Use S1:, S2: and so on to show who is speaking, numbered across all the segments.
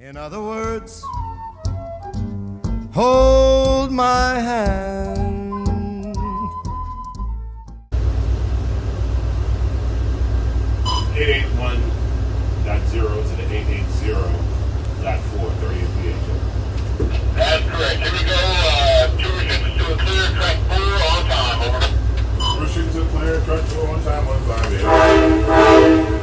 S1: In other words, hold my hand.
S2: 881.0 to the 880.430 PHO.
S3: That's correct. Here we go. Two shoots to a clear, track 4 on time. Over.
S2: We're shooting to clear, track 4 on time, 158.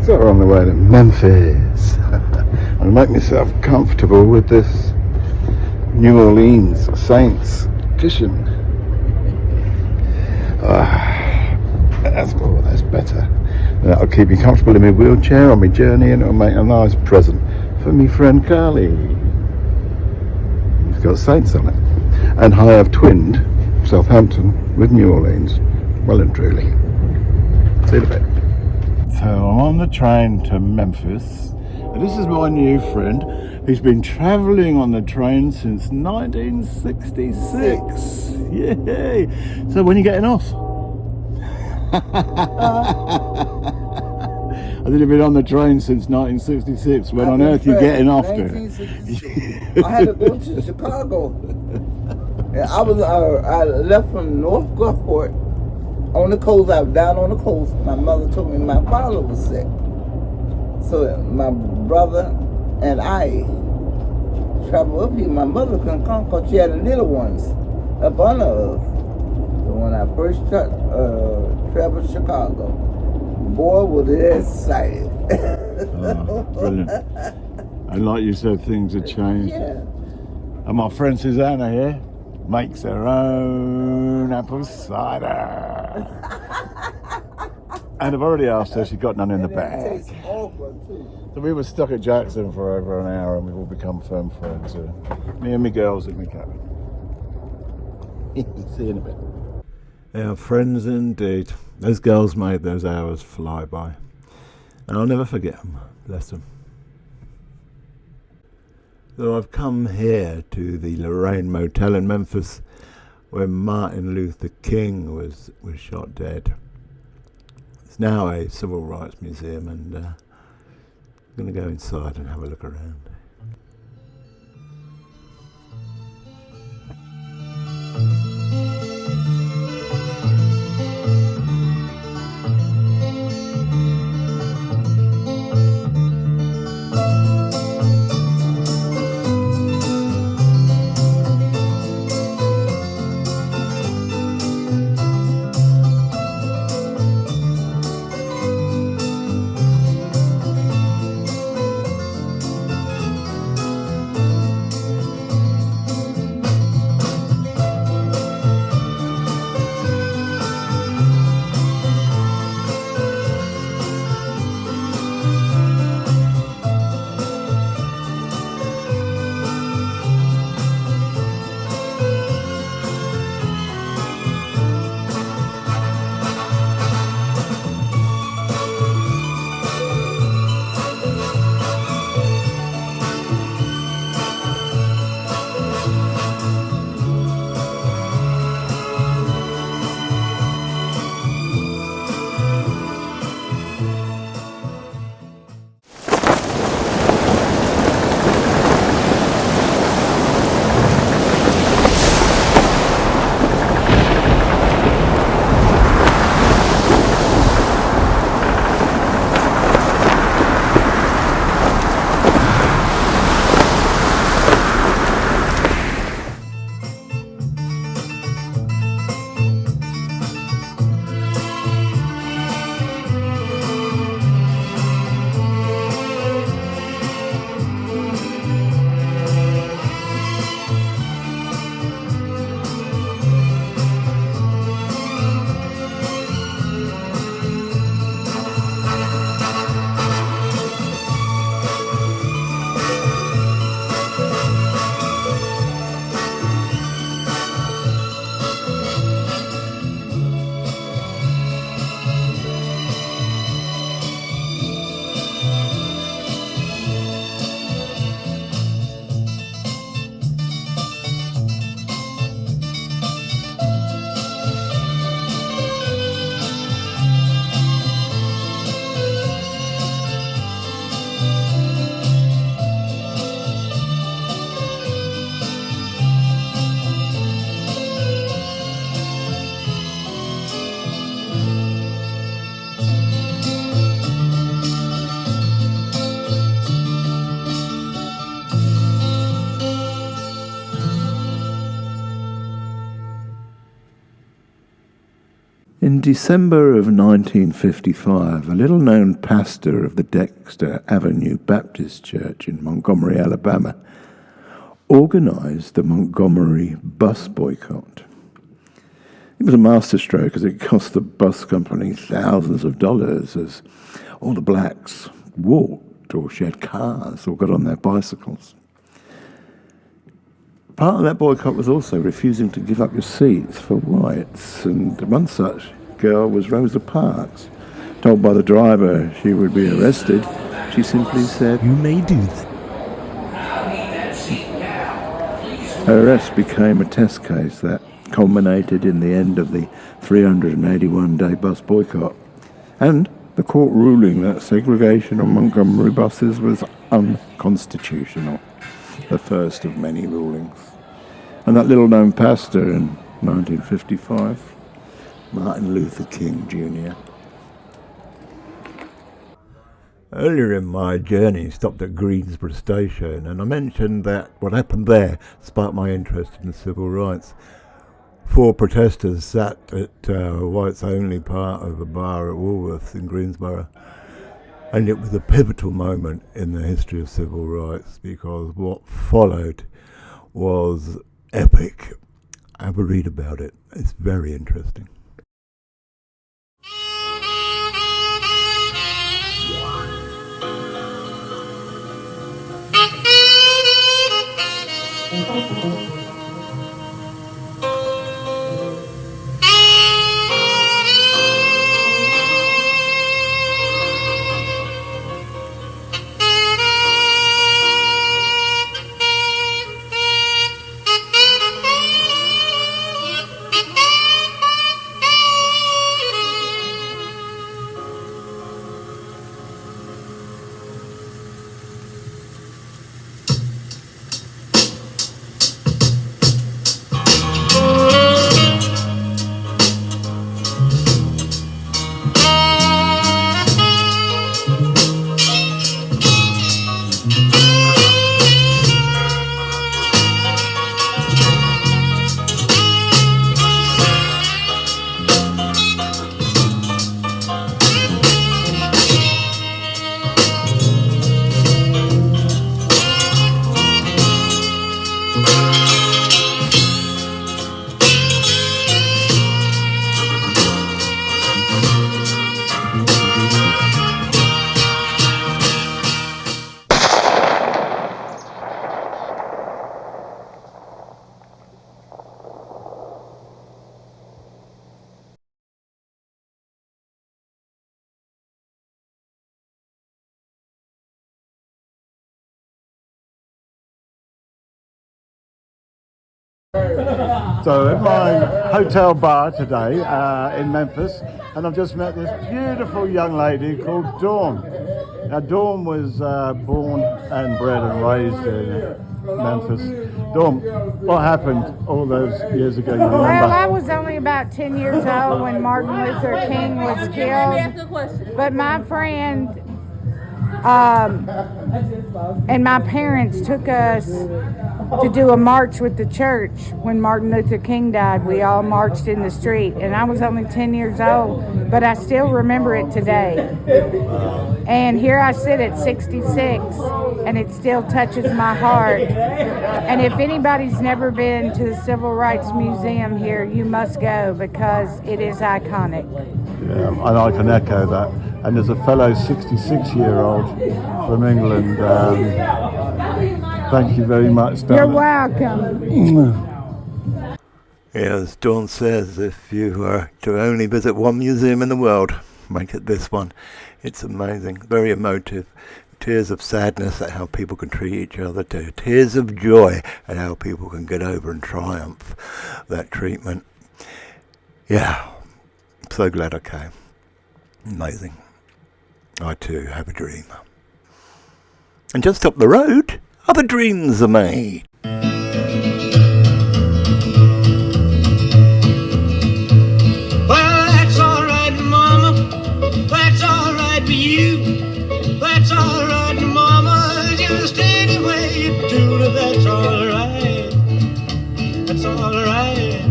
S4: So we're on the way to Memphis. I'll make myself comfortable with this New Orleans Saints cushion. That's better. That'll keep me comfortable in my wheelchair on my journey, and it'll make a nice present for me friend Carly. It's got Saints on it. And I have twinned Southampton with New Orleans. Well and truly. See you in a bit. So I'm on the train to Memphis, and this is my new friend who's been travelling on the train since 1966. Yay! So when are you getting off? I didn't been on the train since 1966. When on earth are you getting off to?
S5: I had to go to Chicago. I left from North Gulfport on the coast. I was down on the coast. My mother told me my father was sick. So my brother and I traveled up here. My mother couldn't come because she had the little ones up under us. So when I first traveled to Chicago, boy, was it excited.
S4: Oh, brilliant. And like you said, things have changed.
S5: Yeah.
S4: And my friend Susanna here makes her own apple cider. And I've already asked her, she's got none in the bag.
S5: It tastes awful too.
S4: So we were stuck at Jackson for over an hour, and we've all become firm friends. Me and my girls in my cabin. See you in a bit. They are friends indeed. Those girls made those hours fly by. And I'll never forget them. Bless them. So I've come here to the Lorraine Motel in Memphis, where Martin Luther King was shot dead. It's now a civil rights museum, and I'm going to go inside and have a look around. December of 1955, a little-known pastor of the Dexter Avenue Baptist Church in Montgomery, Alabama, organized the Montgomery bus boycott. It was a masterstroke as it cost the bus company thousands of dollars as all the blacks walked or shared cars or got on their bicycles. Part of that boycott was also refusing to give up your seats for whites, and one such girl was Rosa Parks. Told by the driver she would be arrested, she simply said, "You may do that." Her arrest became a test case that culminated in the end of the 381-day bus boycott, and the court ruling that segregation on Montgomery buses was unconstitutional, the first of many rulings. And that little-known pastor in 1955, Martin Luther King Jr. Earlier in my journey, stopped at Greensboro Station, and I mentioned that what happened there sparked my interest in civil rights. 4 protesters sat at whites only part of a bar at Woolworths in Greensboro, and it was a pivotal moment in the history of civil rights because what followed was epic. Have a read about it. It's very interesting. So at my hotel bar today in Memphis, and I've just met this beautiful young lady called Dawn. Now Dawn was born and bred and raised in Memphis. Dawn, what happened all those years ago? You remember?
S6: Well, I was only about 10 years old when Martin Luther King was killed, but my friend and my parents took us to do a march with the church when Martin Luther King died. We all marched in the street, and I was only 10 years old, but I still remember it today. And here I sit at 66, and it still touches my heart. And if anybody's never been to the Civil Rights Museum here, you must go because it is iconic.
S4: Yeah, and I can echo that. And there's a fellow 66-year-old from England. Thank you very much, Dawn.
S6: You're welcome.
S4: Yeah, as Dawn says, if you were to only visit one museum in the world, make it this one. It's amazing, very emotive. Tears of sadness at how people can treat each other, to tears of joy at how people can get over and triumph that treatment. Yeah, I'm so glad I came. Amazing. I too have a dream. And just up the road, other dreams are made.
S7: Well, that's all right, Mama. That's all right for you. That's all right, Mama. Just any way you do it, that's all right. That's all right.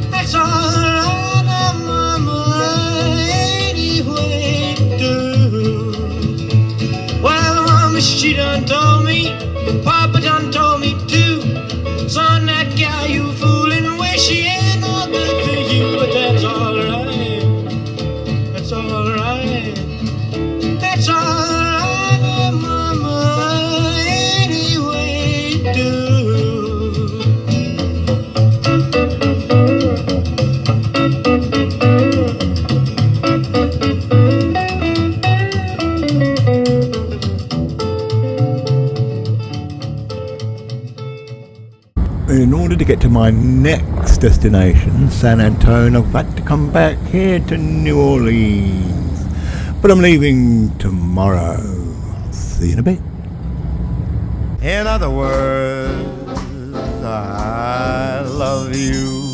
S7: That's all right, Mama. alright. That's alright, oh mama, any way you do.
S8: In order to get to my next destination, San Antonio, I've had to come back here to New Orleans. But I'm leaving tomorrow. I'll see you in a bit.
S1: In other words, I love you.